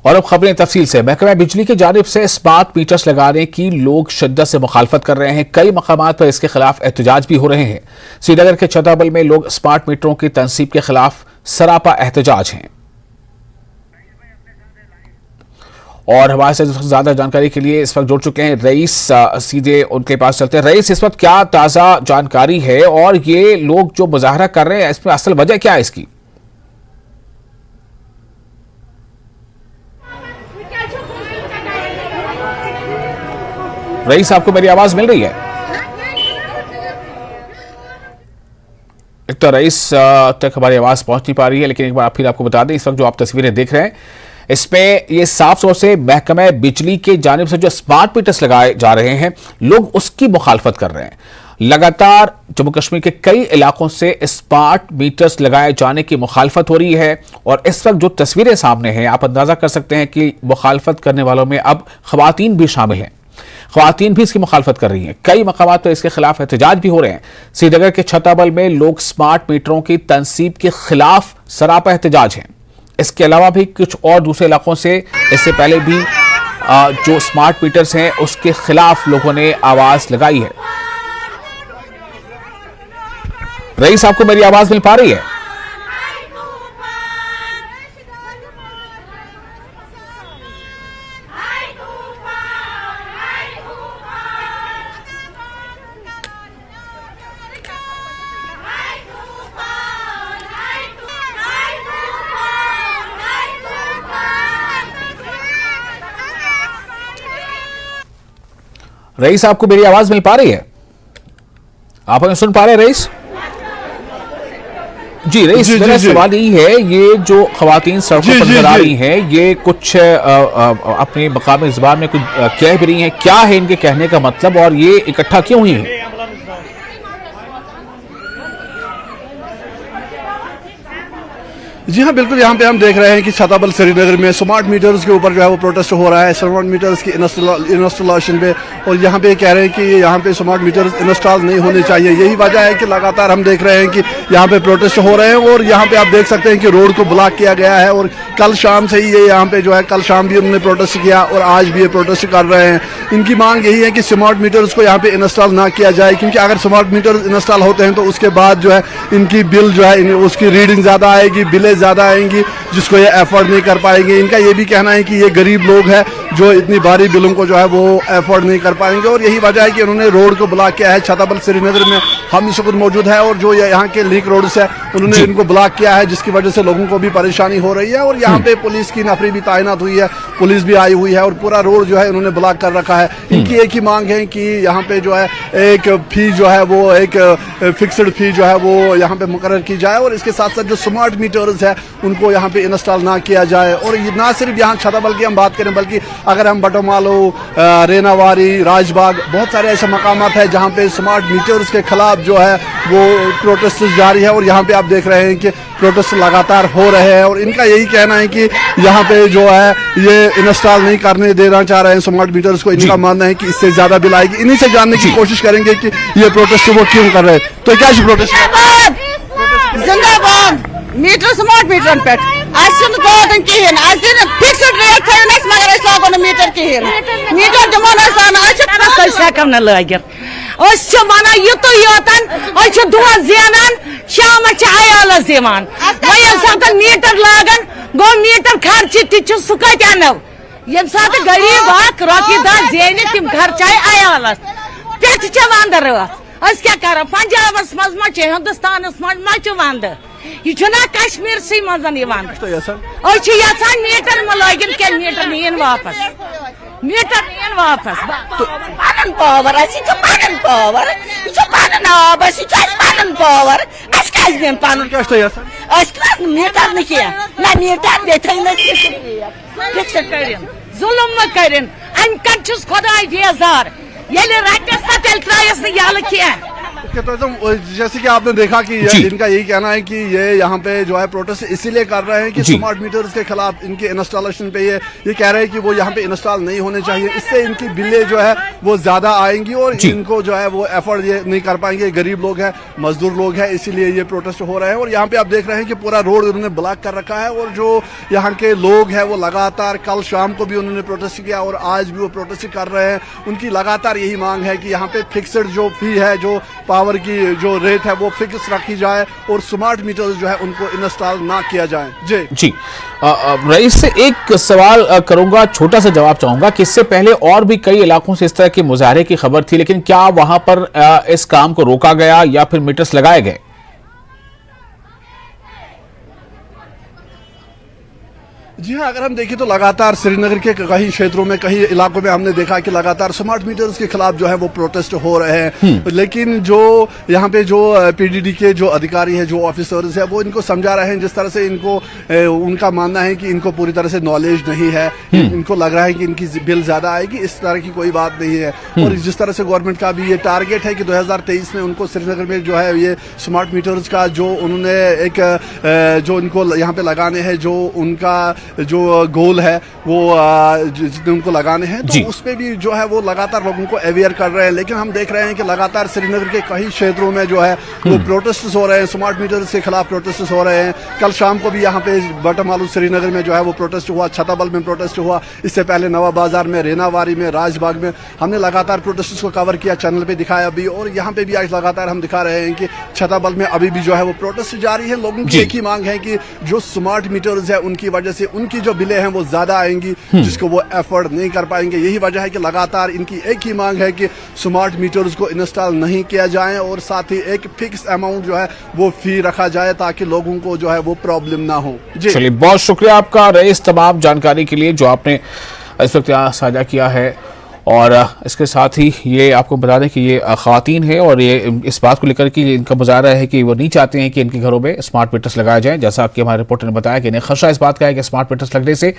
और अब खबरें तफसील से। महकमा बिजली की जानिब से स्मार्ट मीटर्स लगाने की लोग शिद्दत से मुखालफत कर रहे हैं। कई मकामात पर इसके खिलाफ एहतजाज भी हो रहे हैं। श्रीनगर के छतरबल में लोग स्मार्ट मीटरों की तनसीब के खिलाफ सरापा एहतजाज हैं। और हमारे से ज्यादा जानकारी के लिए इस वक्त जुड़ चुके हैं रईस, सीधे उनके पास चलते हैं। रईस, इस वक्त क्या ताजा जानकारी है और ये लोग जो मुजाहरा कर रहे हैं इसमें असल वजह क्या है इसकी? रईस, आपको मेरी आवाज मिल रही है? एक तो रईस तक हमारी आवाज पहुंच नहीं पा रही है, लेकिन एक बार फिर आपको बता दें, इस वक्त जो आप तस्वीरें देख रहे हैं इसमें ये साफ तौर से महकमा बिजली के जानिब से जो स्मार्ट मीटर्स लगाए जा रहे हैं लोग उसकी मुखालफत कर रहे हैं। लगातार जम्मू कश्मीर के कई इलाकों से स्मार्ट मीटर्स लगाए जाने की मुखालफत हो रही है और इस वक्त जो तस्वीरें सामने हैं आप अंदाजा कर सकते हैं कि मुखालफत करने वालों में अब खवातीन भी शामिल हैं। खवातीन भी इसकी मुखालफत कर रही हैं। कई मकामात पर इसके खिलाफ एहतजाज भी हो रहे हैं। श्रीनगर के छतरबल में लोग स्मार्ट मीटरों की तनसीब के खिलाफ सरापा एहतजाज हैं। इसके अलावा भी कुछ और दूसरे इलाकों से इससे पहले भी जो स्मार्ट मीटर्स हैं उसके खिलाफ लोगों ने आवाज लगाई है। रईस, आपको मेरी आवाज मिल पा रही है? रईस, आपको मेरी आवाज मिल पा रही है? आप हमें सुन पा रहे हैं रईस? जी रईस, मेरा सवाल यही है, ये जो खवातीन सड़कों पर नजर आ रही हैं ये कुछ अपने मकामी ज़बान में कुछ कह भी रही हैं, क्या है इनके कहने का मतलब और ये इकट्ठा क्यों हुई है? जी हाँ, बिल्कुल। यहाँ पे हम देख रहे हैं कि छतरबल श्रीनगर में स्मार्ट मीटर्स के ऊपर जो है वो प्रोटेस्ट हो रहा है, स्मार्ट मीटर्स की इंस्टॉलेशन पे। और यहाँ पे कह रहे हैं कि यहाँ पे स्मार्ट मीटर्स इंस्टॉल नहीं होने चाहिए। यही वजह है कि लगातार हम देख रहे हैं कि यहाँ पे प्रोटेस्ट हो रहे हैं। और यहाँ पे आप देख सकते हैं कि रोड को ब्लॉक किया गया है और कल शाम से ही ये यहाँ पे जो है, कल शाम भी उन्होंने प्रोटेस्ट किया और आज भी ये प्रोटेस्ट कर रहे हैं। इनकी मांग यही है कि स्मार्ट मीटर्स को यहाँ पे इंस्टॉल ना किया जाए, क्योंकि अगर स्मार्ट मीटर्स इंस्टॉल होते हैं तो उसके बाद जो है इनकी बिल जो है उसकी रीडिंग ज़्यादा आएगी, बिलें ज़्यादा आएंगी, जिसको ये अफोर्ड नहीं कर पाएंगे। इनका ये भी कहना है कि ये गरीब लोग हैं जो इतनी भारी बिलों को जो है वो अफोर्ड नहीं कर पाएंगे। और यही वजह है कि उन्होंने रोड को ब्लॉक किया है। छतरबल श्रीनगर में हम इस वक्त मौजूद है और जो यहाँ के लिंक रोड्स है उन्होंने इनको ब्लॉक किया है, जिसकी वजह से लोगों को भी परेशानी हो रही है। और यहाँ पे पुलिस की नफरी भी तैनात हुई है, पुलिस भी आई हुई है और पूरा रोड जो है उन्होंने ब्लॉक कर रखा है। इनकी एक ही मांग है कि यहाँ पे जो है एक फी जो है वो एक फिक्स्ड फी जो है वो यहाँ पे मुकर्रर की जाए और इसके साथ साथ जो स्मार्ट मीटर्स है उनको यहाँ पे इंस्टॉल ना किया जाए। और ये ना सिर्फ यहाँ छतरबल की हम बात करें, बल्कि अगर हम बटोमालो, रेनावारी, राजबाग, बहुत सारे ऐसे मकामात हैं जहाँ पे स्मार्ट मीटर्स के खिलाफ जो है वो प्रोटेस्ट जारी है। और यहाँ पे आप देख रहे हैं कि प्रोटेस्ट लगातार हो रहे हैं और इनका यही कहना है कि यहाँ पे जो है ये इंस्टॉल नहीं करने देना चाह रहे हैं स्मार्ट मीटर्स को। इनका मानना है कि इससे ज्यादा बिल आएगी। इन्हीं से जानने की कोशिश करेंगे कि ये प्रोटेस्ट वो क्यों कर रहे हैं। तो क्या प्रोटेस्ट? मीटर स्मार्ट मीटर पे कहें कहें फिक्सड रेट थो मगर लागो न मीटर कहें मीटर दिमो हेकन न लगित वन युत योतन दह जेनान शाम अयालस दिवान वो मीटर लागन गो मीटर खर्च तह सह कत अनो ये सात गरीब रोपये दह जेन तम खर्चाए अयालस पे वंद रथ क्या कर पंजाबस मज हिंदुस्तान मज वंद यह कश्मीर सी मजान मीटर म लगिन क्या मीटर नीन वापस मीटर नीन वापस पन पावर पन पावर पन आब पन पावर पन मीटर न क्या मीटर फिक्सड कर जुलम म कर अम कत खुदा बेजार ये रटस तेल त्रयस यल क्या तो जैसे कि आपने देखा कि इनका यही कहना है कि ये यहाँ पे जो है प्रोटेस्ट इसीलिए कर रहे हैं कि स्मार्ट मीटर्स के खिलाफ इनके इंस्टॉलेशन पे ये कह रहे हैं कि वो यहाँ पे इंस्टॉल नहीं होने चाहिए, इससे इनकी बिलें जो है वो ज्यादा आएंगी और इनको जो है वो एफर्ड ये नहीं कर पाएंगे। गरीब लोग हैं, मजदूर लोग हैं, इसीलिए ये प्रोटेस्ट हो रहे हैं। और यहाँ पे आप देख रहे हैं कि पूरा रोड उन्होंने ब्लॉक कर रखा है और जो यहाँ के लोग हैं वो लगातार कल शाम को भी उन्होंने प्रोटेस्ट किया और आज भी वो प्रोटेस्ट कर रहे हैं। उनकी लगातार यही मांग है कि यहाँ पे फिक्स्ड जो फी है, जो पावर की जो रेट है वो फिक्स रखी जाए और स्मार्ट मीटर जो है उनको इंस्टॉल ना किया जाए। जी रईस से एक सवाल करूंगा, छोटा सा जवाब चाहूंगा कि इससे पहले और भी कई इलाकों से इस तरह के मुजाहरे की खबर थी, लेकिन क्या वहां पर इस काम को रोका गया या फिर मीटर्स लगाए गए? जी हाँ, अगर हम देखें तो लगातार श्रीनगर के कई क्षेत्रों में, कई इलाकों में हमने देखा कि लगातार स्मार्ट मीटर्स के खिलाफ जो है वो प्रोटेस्ट हो रहे हैं। लेकिन जो यहाँ पे जो पीडीडी के जो अधिकारी है, जो ऑफिसर्स है, वो इनको समझा रहे हैं। जिस तरह से इनको उनका मानना है कि इनको पूरी तरह से नॉलेज नहीं है, इनको लग रहा है कि इनकी बिल ज्यादा आएगी, इस तरह की कोई बात नहीं है। और जिस तरह से गवर्नमेंट का भी ये टारगेट है कि 2023 में उनको श्रीनगर में जो है ये स्मार्ट मीटर्स का जो उन्होंने एक जो इनको यहाँ पे लगाने हैं, जो उनका जो गोल है वो जितने उनको लगाने हैं, तो उसमें भी जो है वो लगातार लोगों को अवेयर कर रहे हैं। लेकिन हम देख रहे हैं कि लगातार श्रीनगर के कई क्षेत्रों में जो है वो प्रोटेस्ट हो रहे हैं, स्मार्ट मीटर्स के खिलाफ प्रोटेस्ट हो रहे हैं। कल शाम को भी यहाँ पे बटमालू श्रीनगर में जो है वो प्रोटेस्ट हुआ, छताबल में प्रोटेस्ट हुआ, इससे पहले नवा बाजार में, रेनावारी में, राजबाग में हमने लगातार प्रोटेस्ट को कवर किया, चैनल पे दिखाया भी। और यहाँ पे भी आज लगातार हम दिखा रहे हैं कि छताबल में अभी भी जो है वो प्रोटेस्ट जारी है। लोगों की एक ही मांग है कि जो स्मार्ट मीटर्स है उनकी वजह से उनकी जो बिलें हैं वो ज्यादा आएंगी, जिसको वो एफोर्ड नहीं कर पाएंगे। यही वजह है कि लगातार इनकी एक ही मांग है कि स्मार्ट मीटर्स को इंस्टॉल नहीं किया जाए और साथ ही एक फिक्स अमाउंट जो है वो फी रखा जाए ताकि लोगों को जो है वो प्रॉब्लम ना हो। जी चलिए, बहुत शुक्रिया आपका रईस, तमाम जानकारी के लिए जो आपने इस वक्त यहाँ साझा किया है। और इसके साथ ही ये आपको बता दें कि ये ख़वातीन है और ये इस बात को लेकर कि इनका मुजाहरा है कि वो नहीं चाहते हैं कि इनके घरों में स्मार्ट मीटर्स लगाए जाएं। जैसा कि हमारे रिपोर्टर ने बताया कि इन्हें खदशा इस बात का है कि स्मार्ट मीटर्स लगने से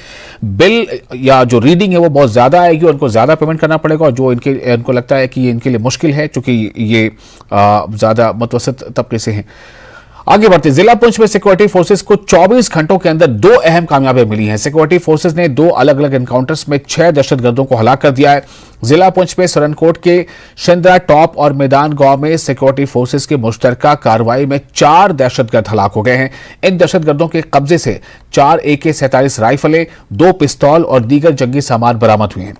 बिल या जो रीडिंग है वो बहुत ज़्यादा आएगी और उनको ज़्यादा पेमेंट करना पड़ेगा, और जो इनको लगता है कि ये इनके लिए मुश्किल है चूँकि ये ज़्यादा मुतवसत तबके से हैं। आगे बढ़ते, जिला पुंछ में सिक्योरिटी फोर्सेस को 24 घंटों के अंदर 2 अहम कामयाबियां मिली हैं। सिक्योरिटी फोर्सेस ने 2 अलग अलग एनकाउंटर्स में 6 दहशतगर्दों को हलाक कर दिया है। जिला पुंछ में सरनकोट के शिंद्रा टॉप और मैदान गांव में सिक्योरिटी फोर्सेस की मुश्तरका कार्रवाई में 4 दहशतगर्द हलाक हो गए हैं। इन दहशतगर्दों के कब्जे से 4 AK-47 राइफलें, 2 पिस्तौल और दीगर जंगी सामान बरामद हुए हैं।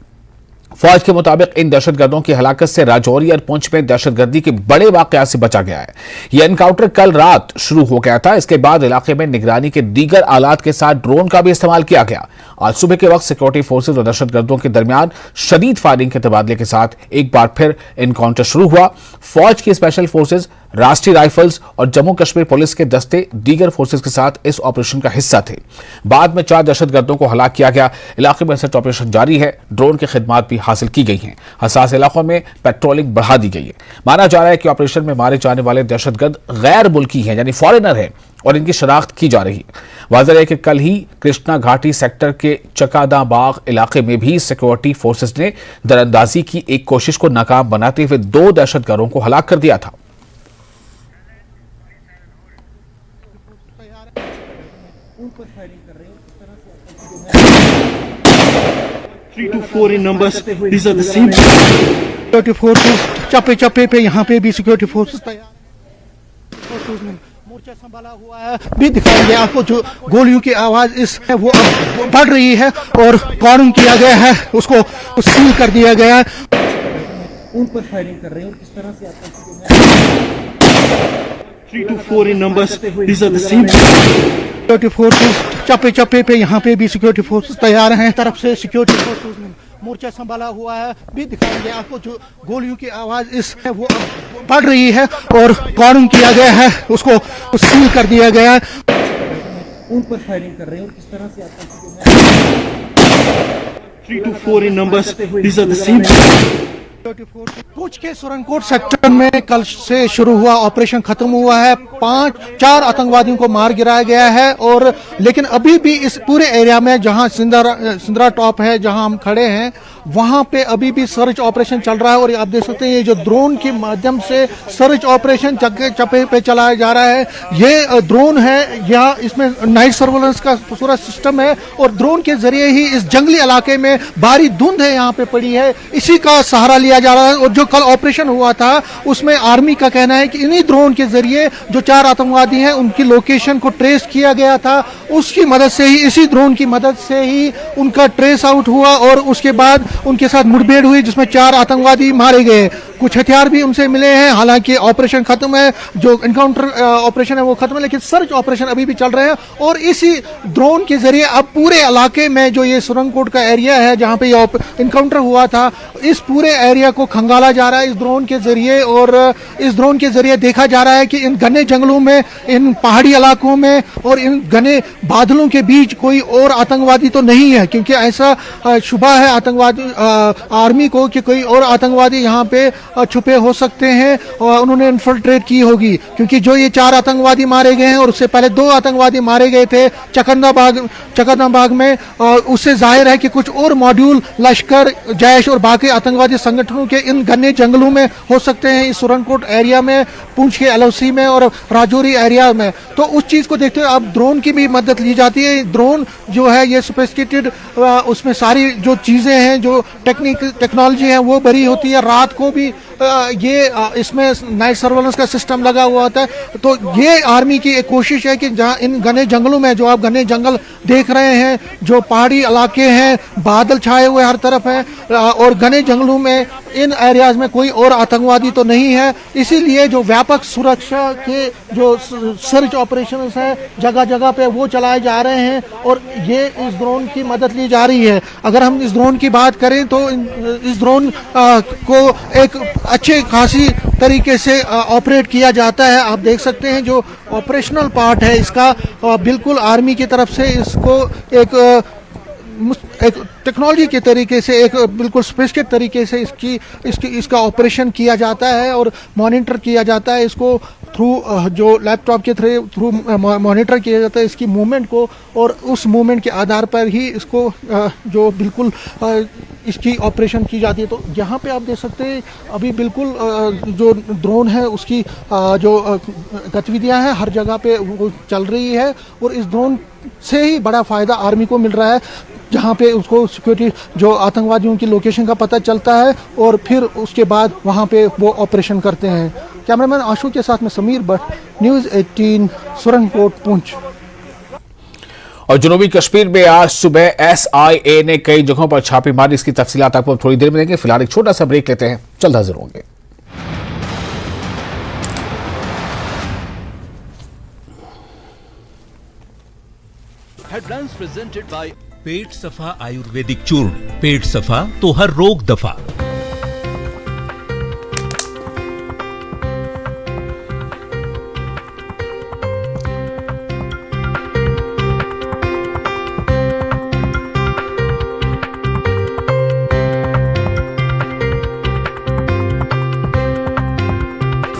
फौज के मुताबिक इन दहशतगर्दों की हलाकत से राजौरी और पुंछ में दहशतगर्दी के बड़े वाकयात से बचा गया है। यह एनकाउंटर कल रात शुरू हो गया था। इसके बाद इलाके में निगरानी के दीगर आलात के साथ ड्रोन का भी इस्तेमाल किया गया। आज सुबह के वक्त सिक्योरिटी फोर्सेज और दहशतगर्दों के दरमियान शदीद फायरिंग के तबादले के साथ एक बार फिर एनकाउंटर शुरू हुआ। फौज की स्पेशल फोर्सेज, राष्ट्रीय राइफल्स और जम्मू कश्मीर पुलिस के दस्ते दीगर फोर्सेज के साथ इस ऑपरेशन का हिस्सा थे। बाद में 4 दहशतगर्दों को हलाक किया गया। इलाके में सर्च ऑपरेशन जारी है। ड्रोन की खिदमात भी हासिल की गई हैं। हसास इलाकों में पेट्रोलिंग बढ़ा दी गई है। माना जा रहा है कि ऑपरेशन में मारे जाने वाले दहशतगर्द गैर मुल्की हैं, यानी फॉरेनर हैं, और इनकी शनाख्त की जा रही है। वाज़ेह है कि कल ही कृष्णा घाटी सेक्टर के चकादा बाग इलाके में भी सिक्योरिटी फोर्सेज ने दरअंदाजी की एक कोशिश को नाकाम बनाते हुए 2 दहशतगर्दों को हलाक कर दिया था। Three to 4 in numbers. These are the same. Security forces चप्पे पे यहाँ पे भी सिक्योरिटी फोर्सेस तैयार ने मोर्चा संभाला हुआ है। भी दिखाएंगे आपको जो गोलियों की आवाज इस है वो अब बढ़ रही है और कॉर्डन किया गया है, उसको सील कर दिया गया है। उन पर फायरिंग कर रहे हैं और किस तरह से आपको 3 to 4 in numbers. These are the same. Security forces चप्पे पे यहाँ पे भी सिक्योरिटी फोर्सेस तैयार हैं। तरफ से सिक्योरिटी फोर्सेस ने मोर्चा संभाला हुआ है। भी दिखाएंगे आपको जो गोलियों की आवाज इस है वो अब बढ़ रही है और कॉर्डन किया गया है, उसको सील कर दिया गया है। उन पर फायरिंग कर रहे हैं और किस तरह से आपको 3 to 4 in numbers. These are the same. Poonch के सुरनकोट सेक्टर में कल से शुरू हुआ ऑपरेशन खत्म हुआ है। 4 आतंकवादियों को मार गिराया गया है। और लेकिन अभी भी इस पूरे एरिया में जहां सिंद्रा टॉप है, जहां हम खड़े हैं, वहां पे अभी भी सर्च ऑपरेशन चल रहा है। और आप देख सकते हैं ये जो ड्रोन के माध्यम से सर्च ऑपरेशन जगह चप्पे पे चलाया जा रहा है। ये ड्रोन है, यहाँ इसमें नाइट सर्वेलेंस का पूरा सिस्टम है और ड्रोन के जरिए ही इस जंगली इलाके में भारी धुंध है यहाँ पे पड़ी है, इसी का सहारा लिया जा रहा है। और जो कल ऑपरेशन हुआ था उसमें आर्मी का कहना है कि इन्हीं ड्रोन के जरिए जो 4 आतंकवादी हैं उनकी लोकेशन को ट्रेस किया गया था, उसकी मदद से ही, इसी ड्रोन की मदद से ही उनका ट्रेस आउट हुआ और उसके बाद उनके साथ मुठभेड़ हुई जिसमें 4 आतंकवादी मारे गए। कुछ हथियार भी उनसे मिले हैं। हालांकि ऑपरेशन खत्म है, जो एनकाउंटर ऑपरेशन है वो खत्म है, लेकिन सर्च ऑपरेशन अभी भी चल रहे हैं। और इसी ड्रोन के जरिए अब पूरे इलाके में जो ये सुरंगकोट का एरिया है जहां पे ये एनकाउंटर हुआ था, इस पूरे एरिया को खंगाला जा रहा है इस ड्रोन के जरिए। और इस ड्रोन के जरिए देखा जा रहा है कि इन घने जंगलों में, इन पहाड़ी इलाकों में और इन घने बादलों के बीच कोई और आतंकवादी तो नहीं है, क्योंकि ऐसा शुबा है आतंकवादी आर्मी को कि कोई और आतंकवादी यहाँ पे छुपे हो सकते हैं और उन्होंने इन्फिल्ट्रेट की होगी। क्योंकि जो ये 4 आतंकवादी मारे गए हैं और उससे पहले 2 आतंकवादी मारे गए थे चकंदाबाग में, उससे जाहिर है कि कुछ और मॉड्यूल लश्कर, जैश और बाकी आतंकवादी संगठनों के इन घने जंगलों में हो सकते हैं, इस सुरनकोट एरिया में, पुंछ के LOC में और राजौरी एरिया में। तो उस चीज को देखते हुए अब ड्रोन की भी मदद ली जाती है। ड्रोन जो है ये सोफिस्टिकेटेड, उसमें सारी जो चीजें हैं, जो टेक्नोलॉजी है वो भरी होती है। रात को भी इसमें नाइट सर्वेलेंस का सिस्टम लगा हुआ होता है। तो ये आर्मी की एक कोशिश है कि जहां इन घने जंगलों में, जो आप घने जंगल देख रहे हैं, जो पहाड़ी इलाके हैं, बादल छाए हुए हर तरफ हैं और घने जंगलों में इन एरियाज में कोई और आतंकवादी तो नहीं है, इसीलिए जो व्यापक सुरक्षा के जो सर्च ऑपरेशंस है जगह जगह पे वो चलाए जा रहे हैं और ये इस ड्रोन की मदद ली जा रही है। अगर हम इस ड्रोन की बात करें तो इस ड्रोन को एक अच्छे खासी तरीके से ऑपरेट किया जाता है। आप देख सकते हैं जो ऑपरेशनल पार्ट है इसका, बिल्कुल आर्मी की तरफ से इसको एक टेक्नोलॉजी के तरीके से, एक बिल्कुल सोफिस्टिकेटेड तरीके से इसका ऑपरेशन किया जाता है और मॉनिटर किया जाता है। इसको थ्रू जो लैपटॉप के थ्रू मॉनिटर किया जाता है इसकी मूवमेंट को, और उस मूवमेंट के आधार पर ही इसको जो बिल्कुल इसकी ऑपरेशन की जाती है। तो यहाँ पे आप देख सकते हैं अभी बिल्कुल जो ड्रोन है उसकी जो गतिविधियाँ हैं हर जगह पे वो चल रही है और इस ड्रोन से ही बड़ा फ़ायदा आर्मी को मिल रहा है, जहाँ पे उसको सिक्योरिटी, जो आतंकवादियों की लोकेशन का पता चलता है और फिर उसके बाद वहाँ पे वो ऑपरेशन करते हैं। कैमरामैन आशु के साथ में समीर भट्ट, न्यूज़ 18, सुरनकोट, पुंछ। और जनूबी कश्मीर में आज सुबह SIA ने कई जगहों पर छापे मारी, इसकी तफसीलात आपको थोड़ी देर में देंगे। फिलहाल एक छोटा सा ब्रेक लेते हैं, जल्द हाजिर होंगे। हेडलाइंस प्रेजेंटेड बाय पेट सफा आयुर्वेदिक चूर्ण। पेट सफा तो हर रोग दफा।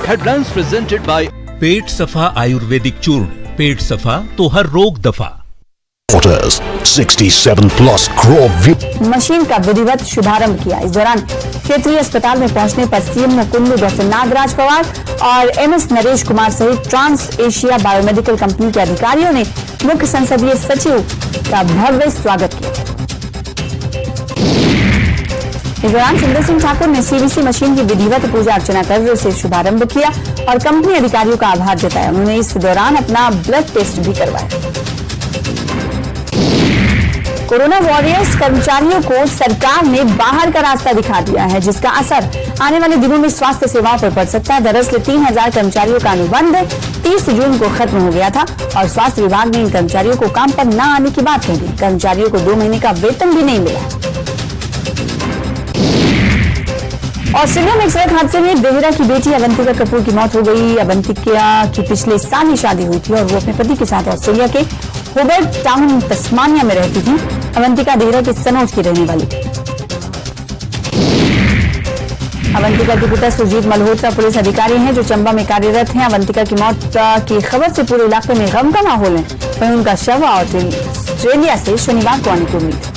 हेडलाइंस प्रेजेंटेड बाय पेट सफा आयुर्वेदिक चूर्ण। पेट सफा तो हर रोग दफा। 67+ crore मशीन का विधिवत शुभारंभ किया। इस दौरान क्षेत्रीय अस्पताल में पहुंचने पर CM मुकुंद, डॉक्टर नागराज पवार और MS नरेश कुमार सहित ट्रांस एशिया बायोमेडिकल कंपनी के अधिकारियों ने मुख्य संसदीय सचिव का भव्य स्वागत किया। इस दौरान सुंदर सिंह ठाकुर ने CVC मशीन की विधिवत पूजा अर्चना कर उसे शुभारंभ किया और कंपनी अधिकारियों का आभार जताया। उन्होंने इस दौरान अपना ब्लड टेस्ट भी करवाया। कोरोना वॉरियर्स कर्मचारियों को सरकार ने बाहर का रास्ता दिखा दिया है, जिसका असर आने वाले दिनों में स्वास्थ्य सेवाओं पर पड़ सकता है। दरअसल 3000 कर्मचारियों का अनुबंध 30 जून को खत्म हो गया था और स्वास्थ्य विभाग ने इन कर्मचारियों को काम पर न आने की बात कह दी। कर्मचारियों को 2 महीने का वेतन भी नहीं मिला। ऑस्ट्रेलिया में एक सड़क हादसे में देहरा की बेटी अवंतिका कपूर की मौत हो गई। अवंतिका की पिछले साल ही शादी हुई थी और वो अपने पति के साथ ऑस्ट्रेलिया के होबर्ट टाउन तस्मानिया में रहती थी। अवंतिका देहरा के सनौज की रहने वाली थी। अवंतिका के पिता सुरजीत मल्होत्रा पुलिस अधिकारी हैं जो चंबा में कार्यरत हैं। अवंतिका की मौत की खबर से पूरे इलाके में गम का माहौल है। वहीं उनका शव ऑस्ट्रेलिया से शनिवार को आने की उम्मीद है।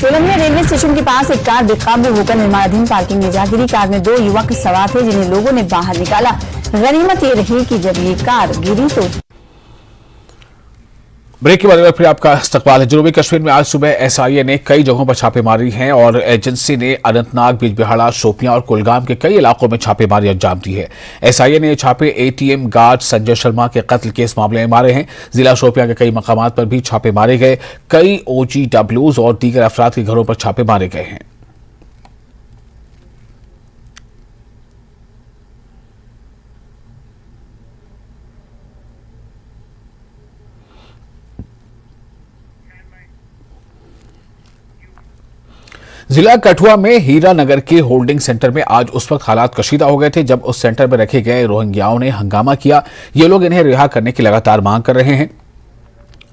सोलन में रेलवे स्टेशन के पास एक कार बेकाबू होकर निर्माणाधीन पार्किंग में जा गिरी। कार में 2 युवक सवार थे जिन्हें लोगों ने बाहर निकाला। गनीमत ये रही कि जब ये कार गिरी तो ब्रेक के बाद फिर आपका इस्तकबाल है। जनूबी कश्मीर में आज सुबह एसआईए ने कई जगहों पर छापेमारी हैं और एजेंसी ने अनंतनाग, बिजबिहाड़ा, शोपियां और कुलगाम के कई इलाकों में छापेमारी अंजाम दी है। एसआईए ने ये छापे एटीएम गार्ड संजय शर्मा के कत्ल के इस मामले में मारे हैं। जिला शोपियां के कई मकामात पर भी छापे मारे गए। कई OGWs और दीगर अफराद के घरों पर छापे मारे गए हैं। जिला कठुआ में हीरा नगर के होल्डिंग सेंटर में आज उस वक्त हालात कशीदा हो गए थे जब उस सेंटर में रखे गए रोहिंग्याओं ने हंगामा किया। ये लोग इन्हें रिहा करने की लगातार मांग कर रहे हैं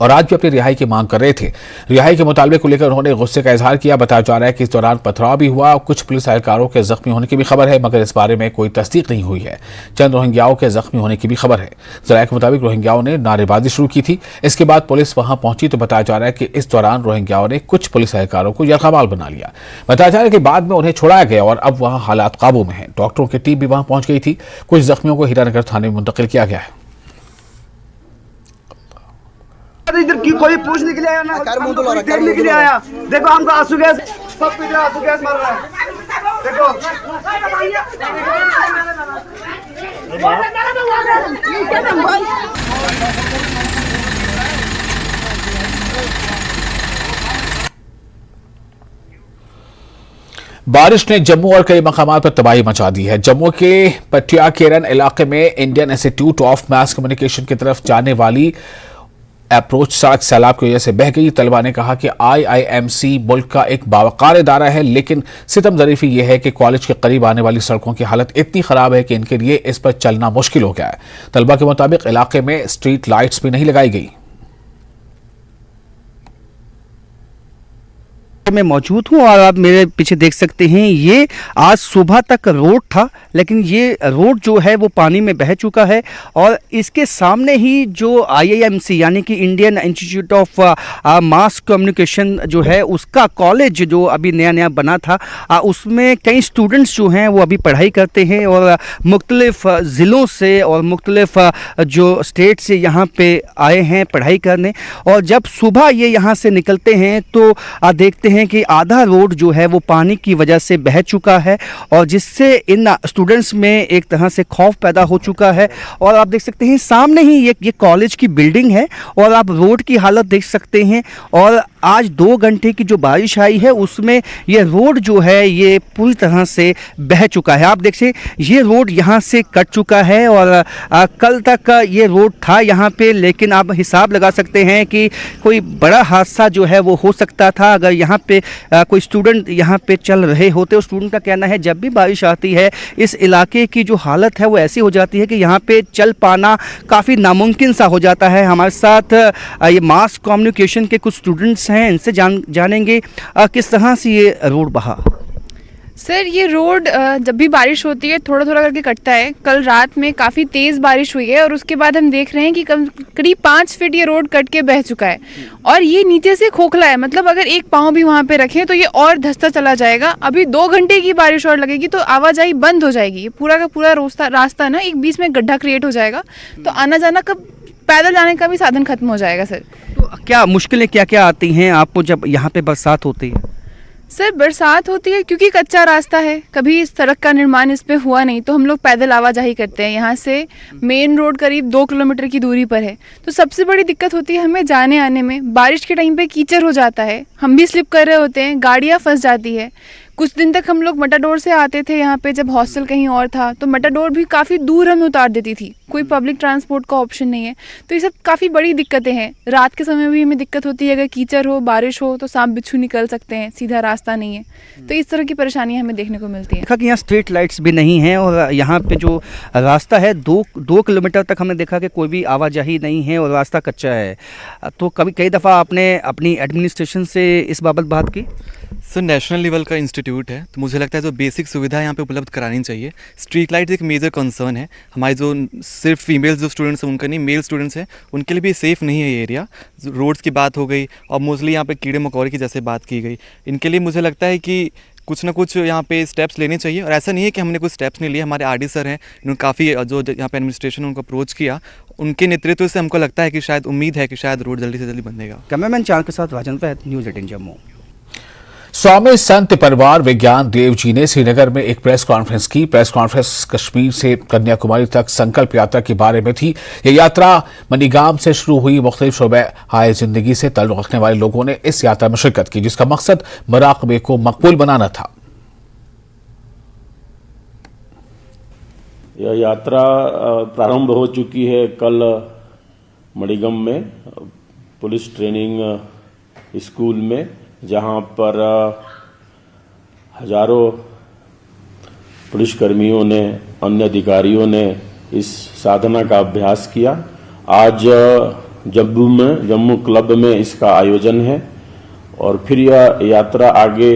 और आज भी अपनी रिहाई की मांग कर रहे थे। रिहाई के मुतालबे को लेकर उन्होंने गुस्से का इजहार किया। बताया जा रहा है कि इस दौरान पथराव भी हुआ। कुछ पुलिस एहलकारों के जख्मी होने की भी खबर है, मगर इस बारे में कोई तस्दीक नहीं हुई है। चंद रोहिंग्याओं के जख्मी होने की भी खबर है। जराये के मुताबिक रोहिंग्याओं ने नारेबाजी शुरू की थी। इसके बाद पुलिस वहां पहुंची तो बताया जा रहा है कि इस दौरान रोहिंग्याओं ने कुछ पुलिस एहलकारों को यरगमाल बना लिया। बताया जा रहा है कि बाद में उन्हें छोड़ाया गया और अब वहां हालात काबू में हैं। डॉक्टरों की टीम भी वहां पहुंच गई थी। कुछ जख्मियों को हीरानगर थाने में मुंतकिल किया गया है। इधर की कोई पूछने के लिए आया ना, देखने के लिए आया। देखो हमको आंसू गैस, सब कुछ आंसू गैस मार रहा है। देखो बारिश ने जम्मू और कई मकामात पर तबाही मचा दी है। जम्मू के पटिया केरन इलाके में Indian institute of mass communication की तरफ जाने वाली अप्रोच सड़क सैलाब की वजह से बह गई। तलबा ने कहा कि IIMC मुल्क का एक बावकार इदारा है, लेकिन सितम ज़रीफ़ी यह है कि कॉलेज के करीब आने वाली सड़कों की हालत इतनी ख़राब है कि इनके लिए इस पर चलना मुश्किल हो गया है। तलबा के मुताबिक इलाके में स्ट्रीट लाइट्स भी नहीं लगाई गई। मैं मौजूद हूँ और आप मेरे पीछे देख सकते हैं ये आज सुबह तक रोड था, लेकिन ये रोड जो है वो पानी में बह चुका है और इसके सामने ही जो IIMC यानी कि Indian institute of mass communication जो है उसका कॉलेज जो अभी नया नया बना था, उसमें कई स्टूडेंट्स जो हैं वो अभी पढ़ाई करते हैं और मुख्तलिफ ज़िलों से और मुख्तलिफ जो स्टेट से यहाँ पे आए हैं पढ़ाई करने। और जब सुबह ये यहाँ से निकलते हैं तो देखते हैं कि आधा रोड जो है वो पानी की वजह से बह चुका है और जिससे इन स्टूडेंट्स में एक तरह से खौफ पैदा हो चुका है। और आप देख सकते हैं सामने ही ये कॉलेज की बिल्डिंग है और आप रोड की हालत देख सकते हैं। और आज 2 घंटे की जो बारिश आई है उसमें ये रोड जो है ये पूरी तरह से बह चुका है। आप देखिए ये रोड यहाँ से कट चुका है और कल तक ये रोड था यहाँ पे, लेकिन आप हिसाब लगा सकते हैं कि कोई बड़ा हादसा जो है वो हो सकता था अगर यहाँ पे कोई स्टूडेंट यहाँ पे चल रहे होते। और स्टूडेंट का कहना है जब भी बारिश आती है इस इलाके की जो हालत है वो ऐसी हो जाती है कि यहाँ पे चल पाना काफ़ी नामुमकिन सा हो जाता है। हमारे साथ ये मास कम्युनिकेशन के कुछ स्टूडेंट्स हैं, इनसे जानेंगे किस तरह से ये रोड बहा। सर ये रोड जब भी बारिश होती है थोड़ा थोड़ा करके कटता है। कल रात में काफ़ी तेज़ बारिश हुई है और उसके बाद हम देख रहे हैं कि करीब 5 फीट ये रोड कट के बह चुका है और ये नीचे से खोखला है। मतलब अगर एक पाँव भी वहाँ पे रखें तो ये और धंसता चला जाएगा। अभी 2 घंटे की बारिश और लगेगी तो आवाजाही बंद हो जाएगी। ये पूरा का पूरा रास्ता ना एक बीच में गड्ढा क्रिएट हो जाएगा तो आना जाना कब पैदल जाने का भी साधन खत्म हो जाएगा। सर तो क्या मुश्किलें क्या क्या आती हैं आपको जब यहाँ पे बरसात होती है? सर बरसात होती है क्योंकि कच्चा रास्ता है, कभी इस सड़क का निर्माण इस पे हुआ नहीं तो हम लोग पैदल आवाजाही करते हैं। यहाँ से मेन रोड करीब 2 किलोमीटर की दूरी पर है तो सबसे बड़ी दिक्कत होती है हमें जाने आने में। बारिश के टाइम पे कीचड़ हो जाता है, हम भी स्लिप कर रहे होते हैं, गाड़ियाँ फंस जाती है। कुछ दिन तक हम लोग मेटाडोर से आते थे यहाँ पे, जब हॉस्टल कहीं और था तो मेटाडोर भी काफ़ी दूर हमें उतार देती थी, कोई पब्लिक ट्रांसपोर्ट का ऑप्शन नहीं है। तो ये सब काफ़ी बड़ी दिक्कतें हैं। रात के समय भी हमें दिक्कत होती है, अगर कीचड़ हो बारिश हो तो सांप बिच्छू निकल सकते हैं, सीधा रास्ता नहीं है। तो इस तरह की परेशानियाँ हमें देखने को मिलती हैं। देखा कि यहाँ स्ट्रीट लाइट्स भी नहीं हैं और यहाँ पे जो रास्ता है 2 किलोमीटर तक हमने देखा कि कोई भी आवाजाही नहीं है और रास्ता कच्चा है। तो कई दफ़ा आपने अपनी एडमिनिस्ट्रेशन से इस बाबत बात की? सर नेशनल लेवल का इंस्टीट्यूट है, तो मुझे लगता है जो बेसिक सुविधा यहाँ पे उपलब्ध करानी चाहिए। स्ट्रीट लाइट्स एक मेजर कंसर्न है हमारे, जो सिर्फ फीमेल्स जो स्टूडेंट्स हैं उनका नहीं, मेल स्टूडेंट्स हैं उनके लिए भी सेफ़ नहीं है ये एरिया। रोड्स की बात हो गई और मोस्टली यहाँ पे कीड़े मकोड़े की जैसे बात की गई, इनके लिए मुझे लगता है कि कुछ ना कुछ यहाँ पे स्टेप्स लेने चाहिए। और ऐसा नहीं है कि हमने कुछ स्टेप्स नहीं लिए, हमारे आरडी सर हैं, इन्होंने काफ़ी जो यहाँ पे एडमिनिस्ट्रेशन उनको अप्रोच किया, उनके नेतृत्व से हमको लगता है कि शायद उम्मीद है कि शायद रोड जल्दी से जल्दी बनेगा। कैमरामैन चांद के साथ राजन वैद, न्यूज़ 18 जम्मू। स्वामी संत परिवार विज्ञान देव जी ने श्रीनगर में एक प्रेस कॉन्फ्रेंस की। प्रेस कॉन्फ्रेंस कश्मीर से कन्याकुमारी तक संकल्प यात्रा के बारे में थी। ये यात्रा मनीगाम से शुरू हुई। मुख्तलिफ शोबे हाय जिंदगी से ताल्लुक रखने वाले लोगों ने इस यात्रा में शिरकत की, जिसका मकसद मुराकबे को मकबूल बनाना था। यह यात्रा प्रारंभ हो चुकी है कल मणिगम में पुलिस ट्रेनिंग स्कूल में, जहां पर हजारों पुलिसकर्मियों ने, अन्य अधिकारियों ने इस साधना का अभ्यास किया। आज जम्मू क्लब में इसका आयोजन है और फिर यह यात्रा आगे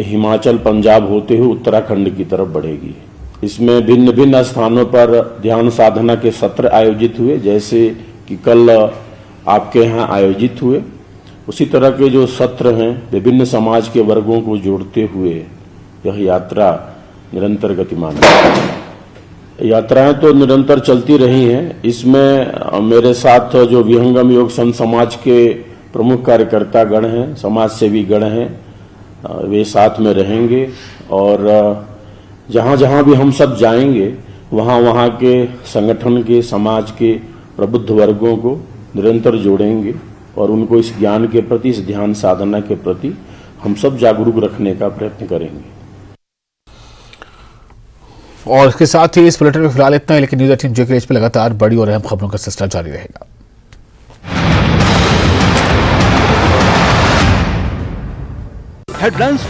हिमाचल, पंजाब होते हुए उत्तराखंड की तरफ बढ़ेगी। इसमें भिन्न भिन्न स्थानों पर ध्यान साधना के सत्र आयोजित हुए, जैसे कि कल आपके यहाँ आयोजित हुए। उसी तरह के जो सत्र हैं विभिन्न समाज के वर्गों को जोड़ते हुए यह यात्रा निरंतर गतिमान है। यात्राएं तो निरंतर चलती रही हैं। इसमें मेरे साथ जो विहंगम योग संत समाज के प्रमुख कार्यकर्ता गण हैं, समाज सेवी गण हैं, वे साथ में रहेंगे और जहां जहां भी हम सब जाएंगे वहां वहां के संगठन के, समाज के प्रबुद्ध वर्गों को निरंतर जोड़ेंगे और उनको इस ज्ञान के प्रति, इस ध्यान साधना के प्रति हम सब जागरूक रखने का प्रयत्न करेंगे। और इसके साथ ही इस बुलेटिन में फिलहाल इतना ही, लेकिन न्यूज़ 18 जेके पे लगातार बड़ी और अहम खबरों का सिलसिला जारी रहेगा। हेडलाइंस